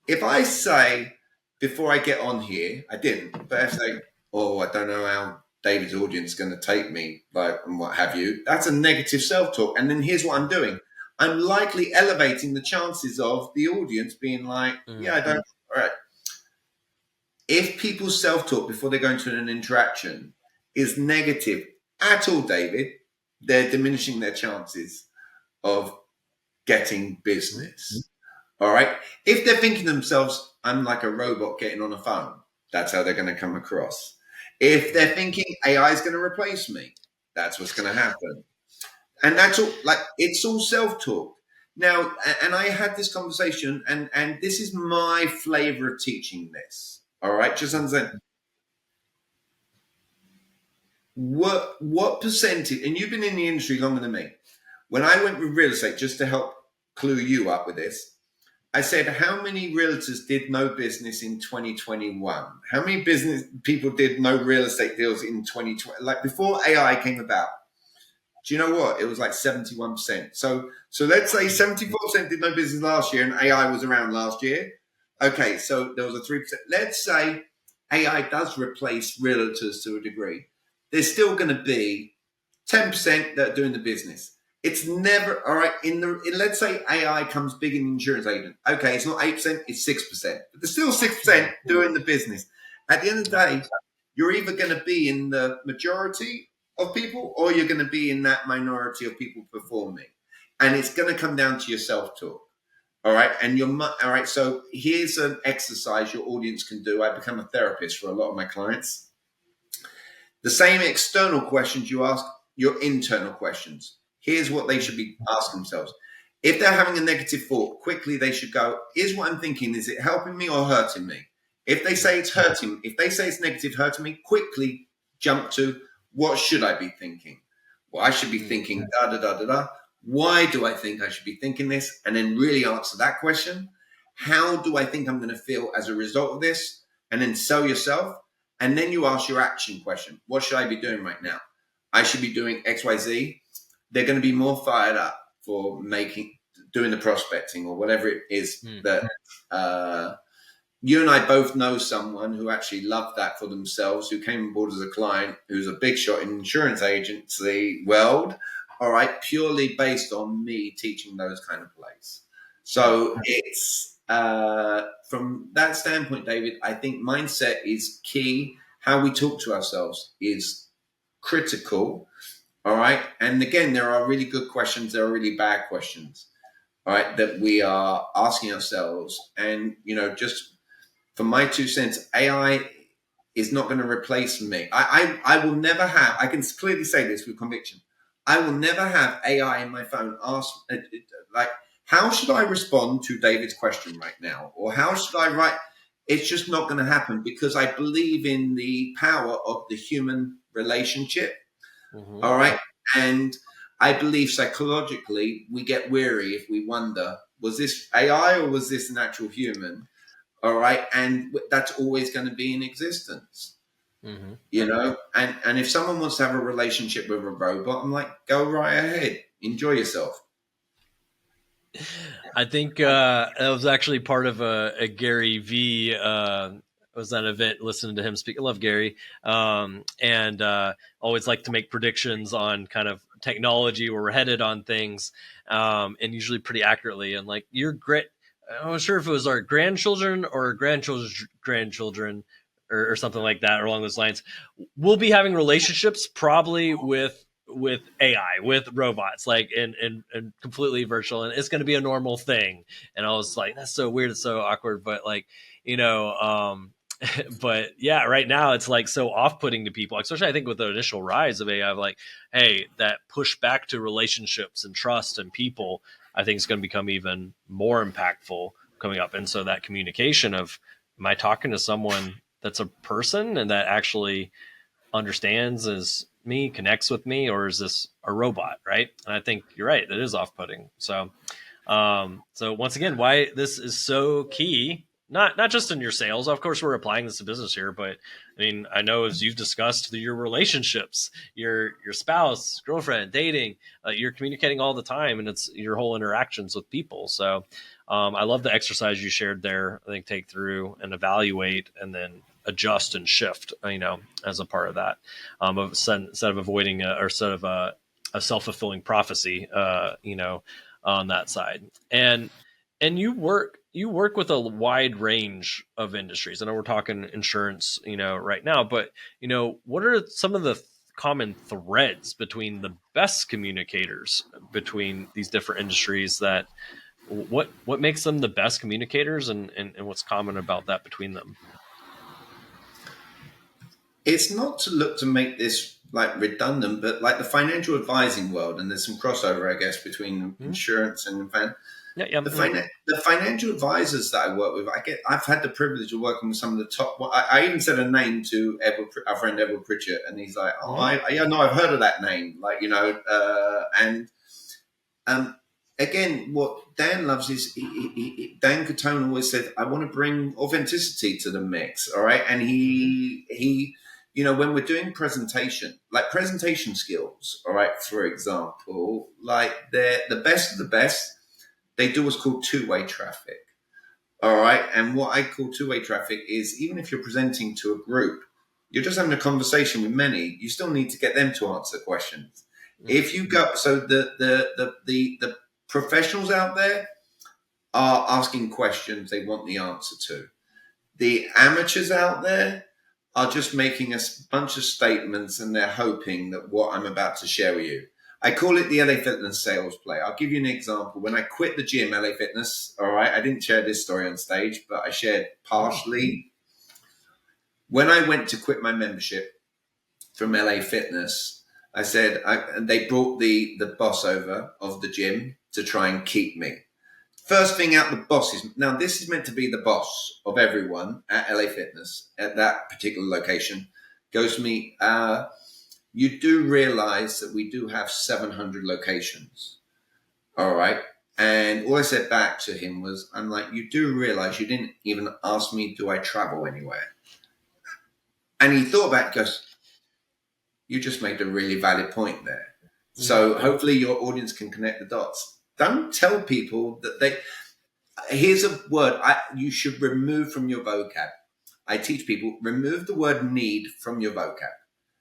If I say, before I get on here, I didn't, but I say, oh, I don't know how David's audience is going to take me, like, and what have you, that's a negative self-talk. And then here's what I'm doing. I'm likely elevating the chances of the audience being like, yeah, I don't, all right. If people's self-talk before they go into an interaction is negative at all, David, they're diminishing their chances of getting business. All right. If they're thinking to themselves, I'm like a robot getting on a phone, that's how they're going to come across. If they're thinking AI is going to replace me, that's what's going to happen. And that's all, like, it's all self-talk. Now, and I had this conversation, and this is my flavor of teaching this. All right. Just understand what percentage, and you've been in the industry longer than me. When I went with real estate, just to help clue you up with this, I said, how many realtors did no business in 2021? How many business people did no real estate deals in 2020? Like, before AI came about, do you know what? It was like 71%. So let's say 74% did no business last year and AI was around last year. Okay, so there was a 3%. Let's say AI does replace realtors to a degree. There's still going to be 10% that are doing the business. It's never, all right, let's say AI comes big in the insurance agent. Okay, it's not 8%, it's 6%. But there's still 6% doing the business. At the end of the day, you're either going to be in the majority of people or you're going to be in that minority of people performing. And it's going to come down to your self-talk. All right. And all right. So here's an exercise your audience can do. I become a therapist for a lot of my clients. The same external questions you ask, your internal questions. Here's what they should be asking themselves. If they're having a negative thought, quickly they should go, is what I'm thinking, is it helping me or hurting me? If they say it's hurting, if they say it's negative, hurting me, quickly jump to, what should I be thinking? Well, I should be thinking da da da da da. Why do I think I should be thinking this? And then really answer that question. How do I think I'm going to feel as a result of this? And then sell yourself. And then you ask your action question. What should I be doing right now? I should be doing XYZ. They're going to be more fired up for doing the prospecting or whatever it is that you and I both know someone who actually loved that for themselves, who came on board as a client, who's a big shot in insurance agency world, all right, purely based on me teaching those kind of plays. So it's from that standpoint, David, I think mindset is key. How we talk to ourselves is critical. All right. And again, there are really good questions. There are really bad questions, all right, that we are asking ourselves. And, just for my 2 cents, AI is not going to replace me. I will never have, I can clearly say this with conviction, I will never have AI in my phone ask, like, how should I respond to David's question right now? Or how should I write? It's just not going to happen because I believe in the power of the human relationship. All right. And I believe psychologically we get weary if we wonder, was this AI or was this an actual human? All right. And that's always going to be in existence, and if someone wants to have a relationship with a robot, I'm like, go right ahead. Enjoy yourself. I think that was actually part of a Gary V. Was at an event listening to him speak. I love Gary, and always like to make predictions on kind of technology, where we're headed on things, and usually pretty accurately. And like your great, I'm not sure if it was our grandchildren or grandchildren's grandchildren or something like that, or along those lines. We'll be having relationships probably with AI, with robots, like and completely virtual, and it's going to be a normal thing. And I was like, that's so weird, it's so awkward, but like, you know, but yeah, right now it's like so off-putting to people, especially I think with the initial rise of AI. Like, hey, that push back to relationships and trust and people, I think is going to become even more impactful coming up. And so that communication of, am I talking to someone that's a person and that actually understands as me, connects with me, or is this a robot, right? And I think you're right, that is off-putting. So so once again, why this is so key, not just in your sales. Of course, we're applying this to business here, but I mean, I know as you've discussed through your relationships, your spouse, girlfriend, dating, you're communicating all the time, and it's your whole interactions with people. So I love the exercise you shared there. I think take through and evaluate, and then adjust and shift, as a part of that, instead of avoiding or instead of a self-fulfilling prophecy, on that side. And you work with a wide range of industries. I know we're talking insurance, right now, but what are some of the common threads between the best communicators between these different industries? That what makes them the best communicators, and what's common about that between them? It's not to look to make this like redundant, but like the financial advising world, and there's some crossover, I guess, between insurance and the financial advisors that I work with. I've had the privilege of working with some of the top. I even said a name to our friend Edward Pritchett, and he's like, "Oh, I've heard of that name." Like, again, what Dan loves is Dan Catone always said, "I want to bring authenticity to the mix." All right, and he when we're doing presentation skills, all right, for example, like they're the best of the best. They do what's called two-way traffic. All right. And what I call two-way traffic is, even if you're presenting to a group, you're just having a conversation with many, you still need to get them to answer questions. If you go, so the professionals out there are asking questions they want the answer to. The amateurs out there are just making a bunch of statements, and they're hoping that what I'm about to share with you. I call it the LA Fitness sales play. I'll give you an example. When I quit the gym, LA Fitness, all right, I didn't share this story on stage, but I shared partially. When I went to quit my membership from LA Fitness, I said, they brought the boss over of the gym to try and keep me. First thing out, the boss is, now this is meant to be the boss of everyone at LA Fitness at that particular location, goes to me, you do realize that we do have 700 locations. All right. And all I said back to him was, I'm like, you do realize you didn't even ask me, do I travel anywhere? And he thought back, goes, you just made a really valid point there. Mm-hmm. So hopefully your audience can connect the dots. Don't tell people that here's a word you should remove from your vocab. I teach people, remove the word need from your vocab.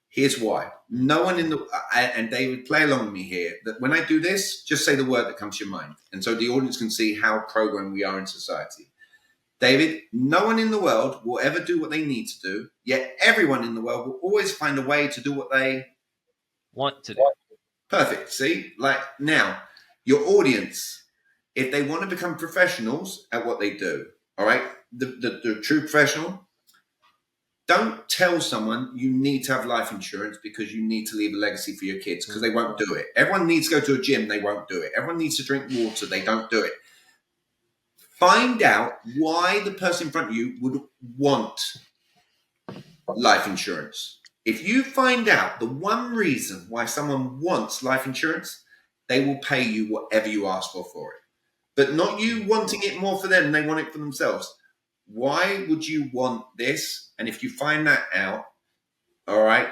Here's why. No one and David, play along with me here, that when I do this, just say the word that comes to your mind. And so the audience can see how programmed we are in society. David, no one in the world will ever do what they need to do, yet everyone in the world will always find a way to do what they want to do. Perfect. See, like now, your audience, if they want to become professionals at what they do, all right, the true professional, don't tell someone you need to have life insurance because you need to leave a legacy for your kids, because they won't do it. Everyone needs to go to a gym. They won't do it. Everyone needs to drink water. They don't do it. Find out why the person in front of you would want life insurance. If you find out the one reason why someone wants life insurance, they will pay you whatever you ask for it. But not you wanting it more for them than they want it for themselves. Why would you want this? And if you find that out, all right,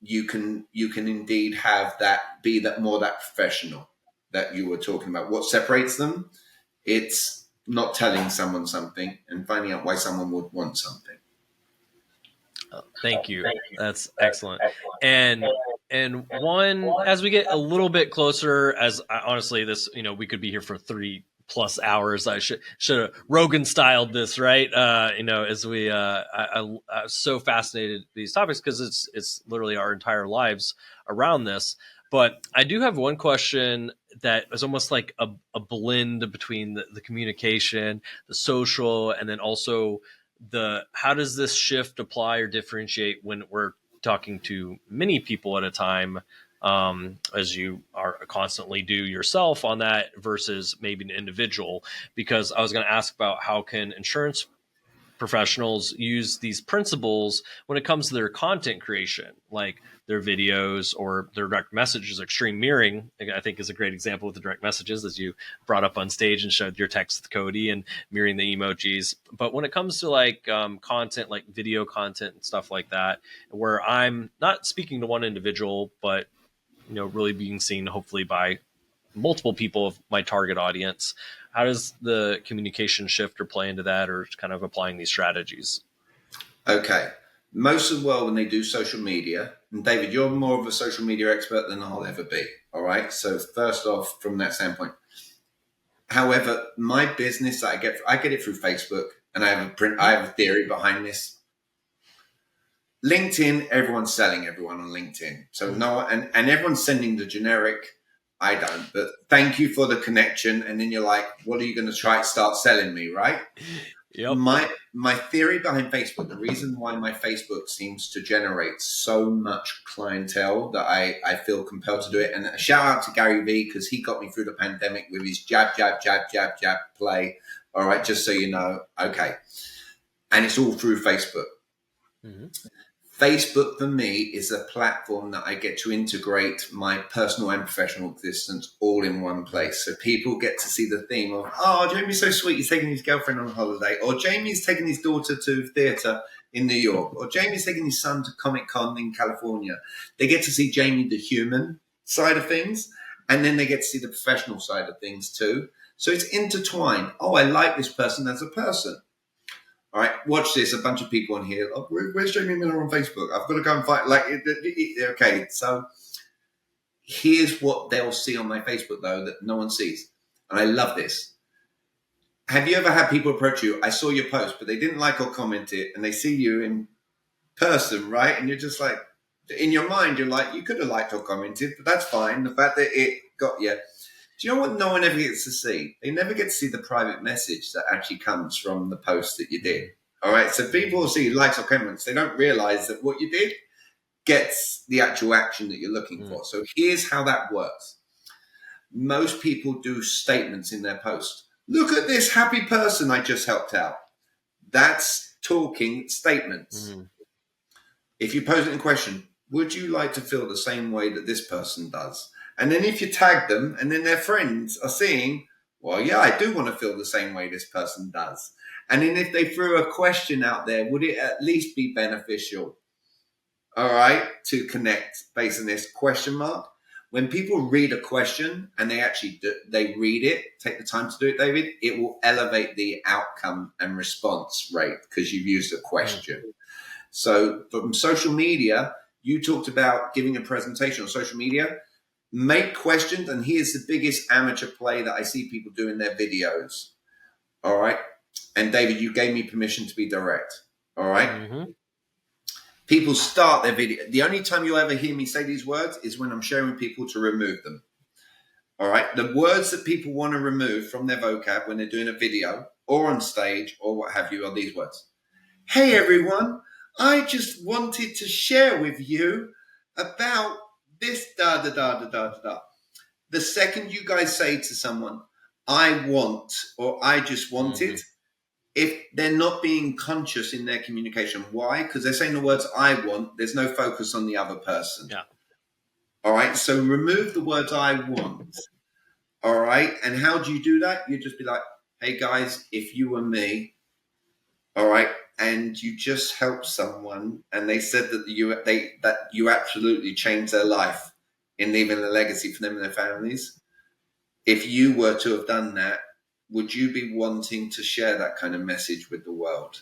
you can indeed have that, be that more that professional that you were talking about. What separates them? It's not telling someone something and finding out why someone would want something. Thank you. That's excellent. And And one, as we get a little bit closer, honestly, this, we could be here for 3+ hours. I should have Rogan styled this, right? As we, I'm so fascinated with these topics because it's literally our entire lives around this. But I do have one question that is almost like a blend between the communication, the social, and then also how does this shift apply or differentiate when we're talking to many people at a time, as you are constantly do yourself on that versus maybe an individual? Because I was going to ask about how can insurance professionals use these principles when it comes to their content creation, like their videos or their direct messages. Extreme mirroring, I think, is a great example with the direct messages, as you brought up on stage and showed your text with Cody and mirroring the emojis. But when it comes to like content, like video content and stuff like that, where I'm not speaking to one individual, but really being seen hopefully by multiple people of my target audience, how does the communication shift or play into that, or kind of applying these strategies? Okay. Most of the world, when they do social media, and David, you're more of a social media expert than I'll ever be. All right. So first off, from that standpoint, however, my business, I get it through Facebook, and I have a theory behind this. LinkedIn, everyone's selling everyone on LinkedIn. So and everyone's sending the generic, I don't, but thank you for the connection. And then you're like, what are you going to start selling me, right? Yep. My theory behind Facebook, the reason why my Facebook seems to generate so much clientele that I feel compelled to do it. And a shout out to Gary Vee, because he got me through the pandemic with his jab, jab, jab, jab, jab play. All right, just so you know. Okay. And it's all through Facebook. Mm-hmm. Facebook for me is a platform that I get to integrate my personal and professional existence all in one place. So people get to see the theme of, oh, Jamie's so sweet, he's taking his girlfriend on holiday, or Jamie's taking his daughter to theatre in New York, or Jamie's taking his son to Comic-Con in California. They get to see Jamie, the human side of things, and then they get to see the professional side of things too. So it's intertwined. Oh, I like this person as a person. All right, watch this. A bunch of people on here. Oh, where's Jamie Miller on Facebook? I've got to go and find. Okay. So here's what they'll see on my Facebook, though, that no one sees, and I love this. Have you ever had people approach you? I saw your post, but they didn't like or comment it, and they see you in person, right? And you're just like, in your mind, you're like, you could have liked or commented, but that's fine. The fact that it got you. Do you know what no one ever gets to see? They never get to see the private message that actually comes from the post that you did. All right. So people will see likes or comments. They don't realize that what you did gets the actual action that you're looking for. So here's how that works. Most people do statements in their post. Look at this happy person I just helped out. That's talking statements. Mm-hmm. If you pose it in question, would you like to feel the same way that this person does? And then if you tag them and then their friends are seeing, well, yeah, I do want to feel the same way this person does. And then if they threw a question out there, would it at least be beneficial, all right, to connect based on this question mark? When people read a question and they read it, take the time to do it, David, it will elevate the outcome and response rate because you've used a question. Mm-hmm. So from social media, you talked about giving a presentation on social media. Make questions, and here's the biggest amateur play that I see people do in their videos. All right. And David, you gave me permission to be direct. All right. Mm-hmm. People start their video. The only time you'll ever hear me say these words is when I'm showing people to remove them. All right. The words that people want to remove from their vocab when they're doing a video or on stage or what have you are these words. Hey, everyone. I just wanted to share with you about this da-da-da-da-da-da. The second you guys say to someone, I want, or I just wanted, if they're not being conscious in their communication. Why? Because they're saying the words I want, there's no focus on the other person. Yeah. All right. So remove the words I want. All right. And how do you do that? You just be like, hey guys, if you were me, all right, and you just helped someone and they said that you absolutely changed their life in leaving a legacy for them and their families. If you were to have done that, would you be wanting to share that kind of message with the world?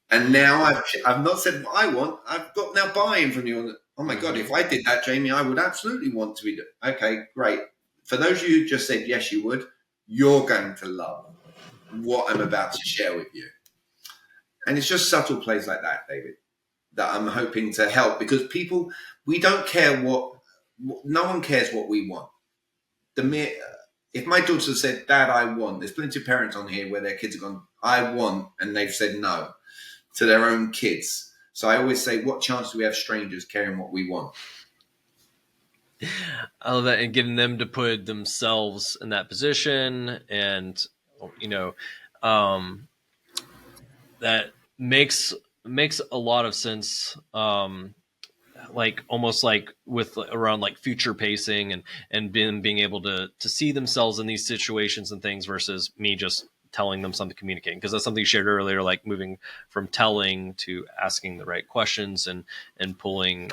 And now I've not said what I want. I've got now buy-in from you. Oh my God, if I did that, Jamie, I would absolutely want to be. Okay, great. For those of you who just said yes, you would, you're going to love what I'm about to share with you. And it's just subtle plays like that, David, that I'm hoping to help, because people, we don't care no one cares what we want. If my daughter said, Dad, I want, there's plenty of parents on here where their kids have gone, I want, and they've said no to their own kids. So I always say, what chance do we have strangers caring what we want? I love that, and getting them to put themselves in that position, and that makes a lot of sense. Like almost like with around like future pacing and being able to see themselves in these situations and things versus me just telling them something, communicating, because that's something you shared earlier, like moving from telling to asking the right questions and pulling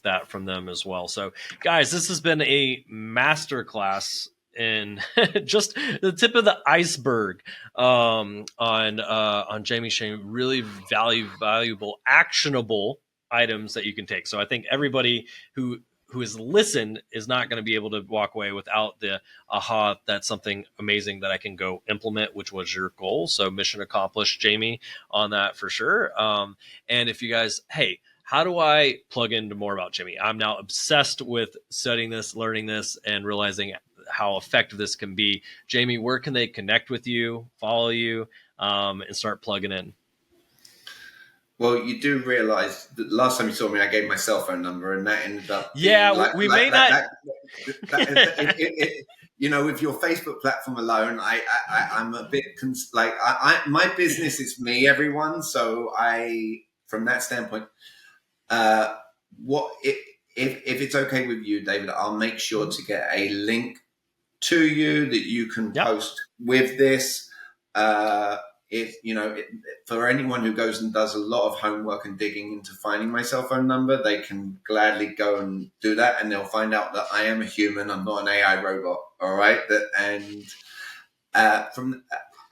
that from them as well. So guys, this has been a masterclass in just the tip of the iceberg on Jamie Shane. Really valuable, actionable items that you can take. So I think everybody who has listened is not going to be able to walk away without the aha, that's something amazing that I can go implement, which was your goal. So mission accomplished, Jamie, on that for sure. And if you guys, hey, how do I plug into more about Jamie? I'm now obsessed with studying this, learning this, and realizing how effective this can be. Jamie, where can they connect with you, follow you, and start plugging in? Well, you do realize that last time you saw me, I gave my cell phone number, and that ended up being we may not. You know, with your Facebook platform alone, I'm a bit my business is me, everyone. So from that standpoint, if it's okay with you, David, I'll make sure to get a link to you that you can post with this. For anyone who goes and does a lot of homework and digging into finding my cell phone number, they can gladly go and do that, and they'll find out that I am a human. I'm not an AI robot. All right.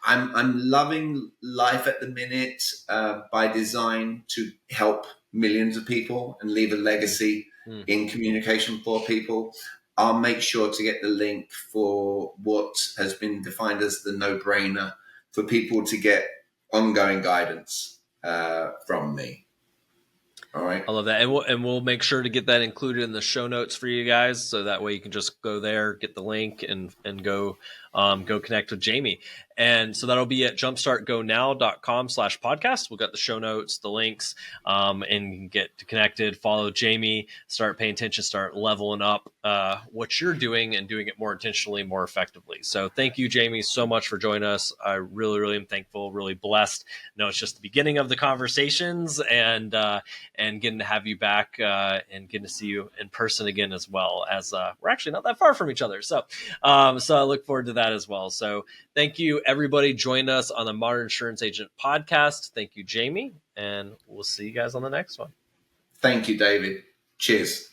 I'm loving life at the minute by design to help millions of people and leave a legacy in communication for people. I'll make sure to get the link for what has been defined as the no-brainer for people to get ongoing guidance from me. All right. I love that. And we'll make sure to get that included in the show notes for you guys. So that way you can just go there, get the link and go connect with Jamie. And so that'll be at jumpstartgonow.com/podcast. We've got the show notes, the links, and you can get connected, follow Jamie, start paying attention, start leveling up what you're doing and doing it more intentionally, more effectively. So thank you, Jamie, so much for joining us. I really, really am thankful, really blessed. No, it's just the beginning of the conversations and getting to have you back and getting to see you in person again, as well as we're actually not that far from each other. So I look forward to that as well. So thank you, everybody. Join us on the Modern Insurance Agent podcast. Thank you, Jamie. And we'll see you guys on the next one. Thank you, David. Cheers.